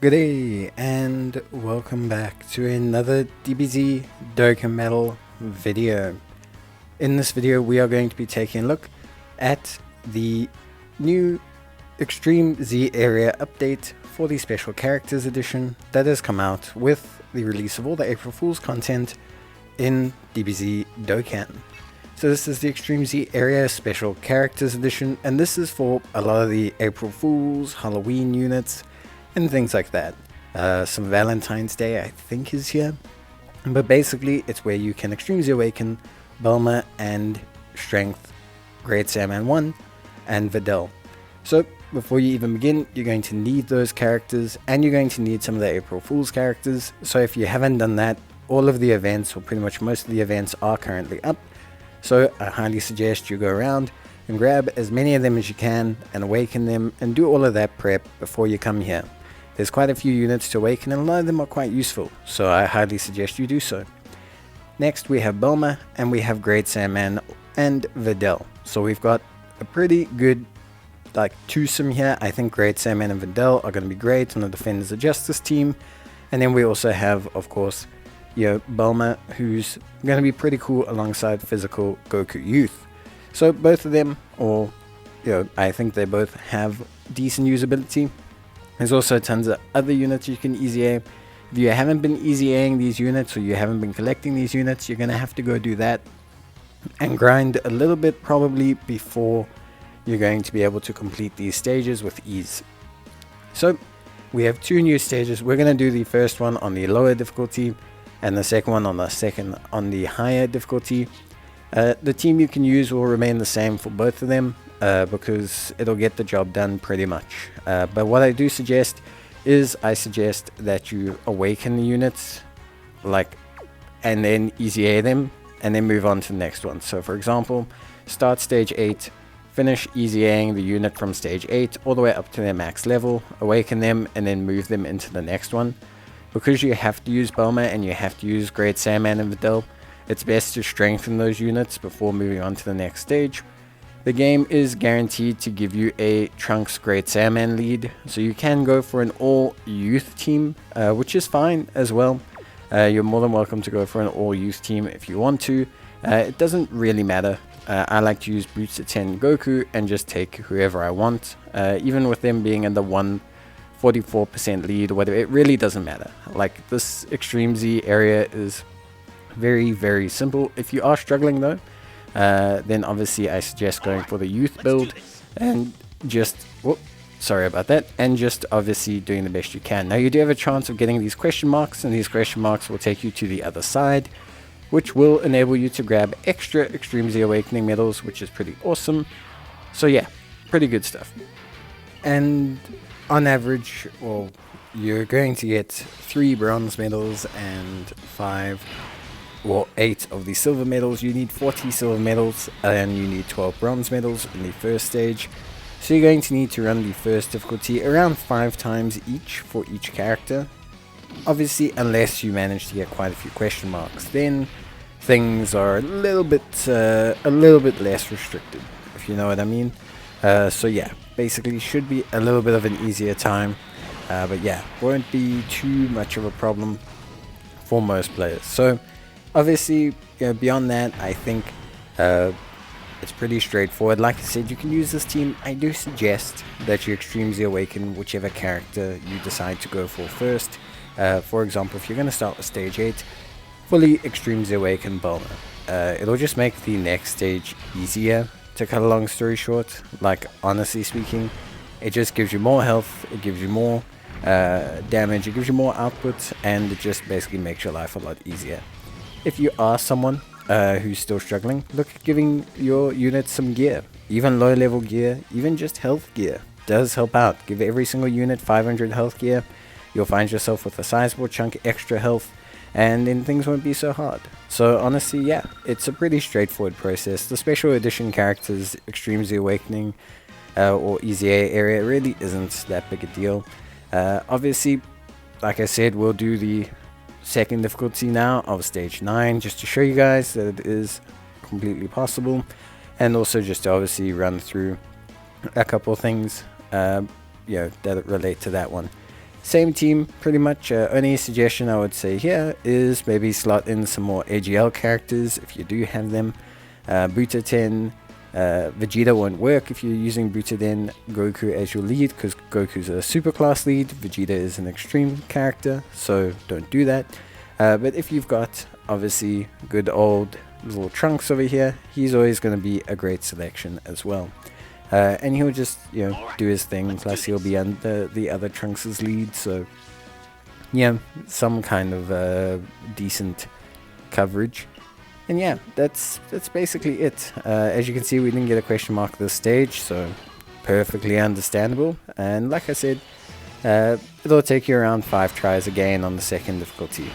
Good day and welcome back to another Dbz Dokkan Metal video. In this video we are going to be taking a look at the new Extreme Z area update for the Special Characters Edition that has come out with the release of all the April Fool's content in Dbz Dokkan. So this is the Extreme Z area Special Characters Edition, and this is for a lot of the April Fool's, Halloween units and things like that. Some Valentine's Day I think is here, but basically it's where you can Extreme Z Awaken Bulma and Strength Great Saiyaman 1 and Videl. So before you even begin, you're going to need those characters, and you're going to need some of the April Fool's characters. So if you haven't done that, all of the events, or pretty much most of the events, are currently up. So I highly suggest you go around and grab as many of them as you can and awaken them and do all of that prep before you come here. There's quite a few units to awaken and a lot of them are quite useful, so I highly suggest you do so. Next we have Bulma and we have Great Saiyaman and Videl. So we've got a pretty good twosome here. I think Great Saiyaman and Videl are going to be great on the Defenders of Justice team. And then we also have, of course, Bulma, who's going to be pretty cool alongside Physical Goku Youth. So both of them, I think they both have decent usability. There's also tons of other units you can easy A. If you haven't been easy Aing these units, or you haven't been collecting these units, you're going to have to go do that and grind a little bit probably before you're going to be able to complete these stages with ease. So we have two new stages. We're going to do the first one on the lower difficulty and the second one on the higher difficulty. The team you can use will remain the same for both of them, because it'll get the job done pretty much. But what I do suggest is I suggest that you awaken the units and then easy A them and then move on to the next one. So for example, start stage 8, finish easy Aing the unit from stage 8 all the way up to their max level, awaken them and then move them into the next one. Because you have to use Bulma and you have to use Great Saiyaman and Videl, it's best to strengthen those units before moving on to the next stage. The game is guaranteed to give you a Trunks Great Saiyaman lead, so you can go for an all youth team, which is fine as well. You're more than welcome to go for an all youth team if you want to. It doesn't really matter. I like to use Boots to 10 Goku and just take whoever I want, even with them being in the 144% lead or whatever. It really doesn't matter. This Extreme Z area is very, very simple. If you are struggling though, then obviously I suggest going for the youth build and just obviously doing the best you can. Now you do have a chance of getting these question marks, and these question marks will take you to the other side, which will enable you to grab extra Extreme Z Awakening medals, which is pretty awesome. So yeah, pretty good stuff. And on average, you're going to get 3 bronze medals and 8 of the silver medals. You need 40 silver medals and you need 12 bronze medals in the first stage. So you're going to need to run the first difficulty around 5 times each for each character. Obviously, unless you manage to get quite a few question marks, then things are a little bit less restricted, if you know what I mean. So yeah, basically should be a little bit of an easier time, but yeah, won't be too much of a problem for most players. So obviously, beyond that, I think it's pretty straightforward. Like I said, you can use this team. I do suggest that you Extreme Z Awaken whichever character you decide to go for first. For example, if you're going to start with stage 8, fully Extreme Z Awaken Bulma. It'll just make the next stage easier. To cut a long story short, honestly speaking, it just gives you more health, it gives you more damage, it gives you more output, and it just basically makes your life a lot easier. If you are someone who's still struggling, look at giving your units some gear. Even low level gear, even just health gear does help out. Give every single unit 500 health gear. You'll find yourself with a sizable chunk extra health, and then things won't be so hard. So honestly, yeah, it's a pretty straightforward process. The special edition characters, Extreme Z Awakening or Easy A area, really isn't that big a deal. Obviously, like I said, we'll do the second difficulty now of stage 9 just to show you guys that it is completely possible, and also just to obviously run through a couple things that relate to that one. Same team, pretty much. Only suggestion I would say here is maybe slot in some more AGL characters if you do have them. Buta 10, Vegeta won't work if you're using Buta 10 Goku as your lead, because Goku's a super class lead, Vegeta is an extreme character, so don't do that. But if you've got, obviously, good old little Trunks over here, he's always going to be a great selection as well. And he'll just, do his thing, plus he'll be under the other Trunks' lead, so yeah, some kind of decent coverage. And yeah, that's basically it. As you can see, we didn't get a question mark at this stage, so perfectly understandable. And like I said, it'll take you around 5 tries again on the second difficulty.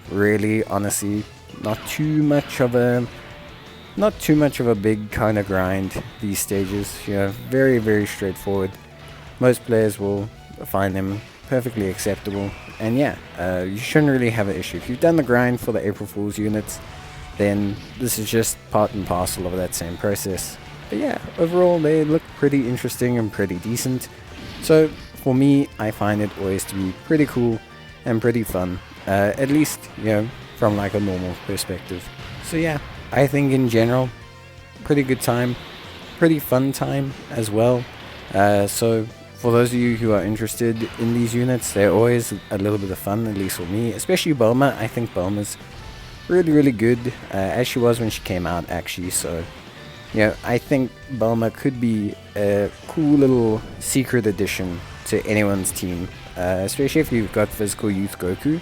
Really, honestly, not too much of a big kind of grind these stages. Very, very straightforward. Most players will find them perfectly acceptable, and yeah, you shouldn't really have an issue. If you've done the grind for the April Fool's units, then this is just part and parcel of that same process. But yeah, overall they look pretty interesting and pretty decent. So for me, I find it always to be pretty cool and pretty fun, at least from like a normal perspective. So yeah, I think in general, pretty good time, pretty fun time as well. So for those of you who are interested in these units, they're always a little bit of fun, at least for me. Especially Bulma. I think Bulma's really, really good, as she was when she came out, actually. So, I think Bulma could be a cool little secret addition to anyone's team, especially if you've got Physical Youth Goku.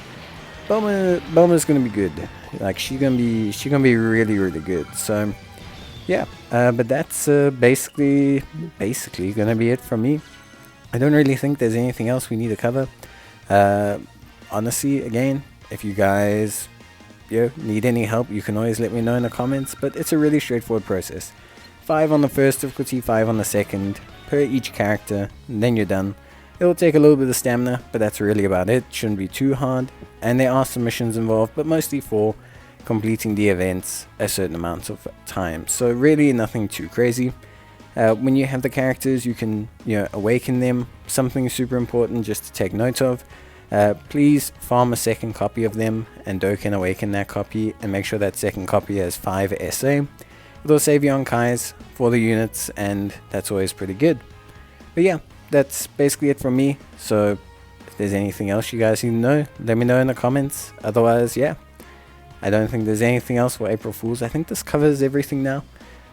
Bulma's gonna be good. Like, she's gonna be really, really good. So yeah, but that's basically gonna be it from me. I don't really think there's anything else we need to cover. Honestly, again, if you guys need any help, you can always let me know in the comments. But it's a really straightforward process. 5 on the first difficulty, 5 on the second per each character, and then you're done. It'll take a little bit of stamina, but that's really about it. Shouldn't be too hard. And there are some missions involved, but mostly for completing the events a certain amount of time. So really nothing too crazy. When you have the characters, you can awaken them. Something super important just to take note of. Please farm a second copy of them, and Dokkan awaken that copy, and make sure that second copy has 5 SA. It'll save you on Kais for the units, and that's always pretty good. But yeah, that's basically it from me. So if there's anything else you guys need to know, let me know in the comments. Otherwise, yeah, I don't think there's anything else for April Fools. I think this covers everything now.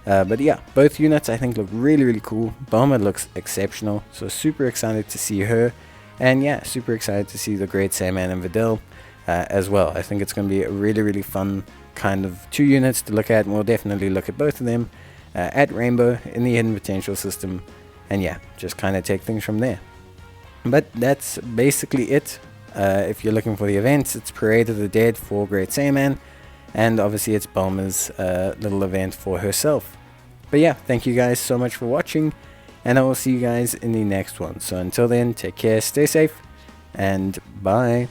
But yeah, both units I think look really, really cool. Bulma looks exceptional, so super excited to see her. And yeah, super excited to see the great Saiyaman and Videl as well. I think it's going to be a really, really fun kind of 2 units to look at, and we'll definitely look at both of them at Rainbow in the Hidden Potential system. And yeah, just kind of take things from there. But that's basically it. If you're looking for the events, it's Parade of the Dead for Great Saiyaman, and obviously it's Bulma's little event for herself. But yeah, thank you guys so much for watching, and I will see you guys in the next one. So until then, take care, stay safe, and bye.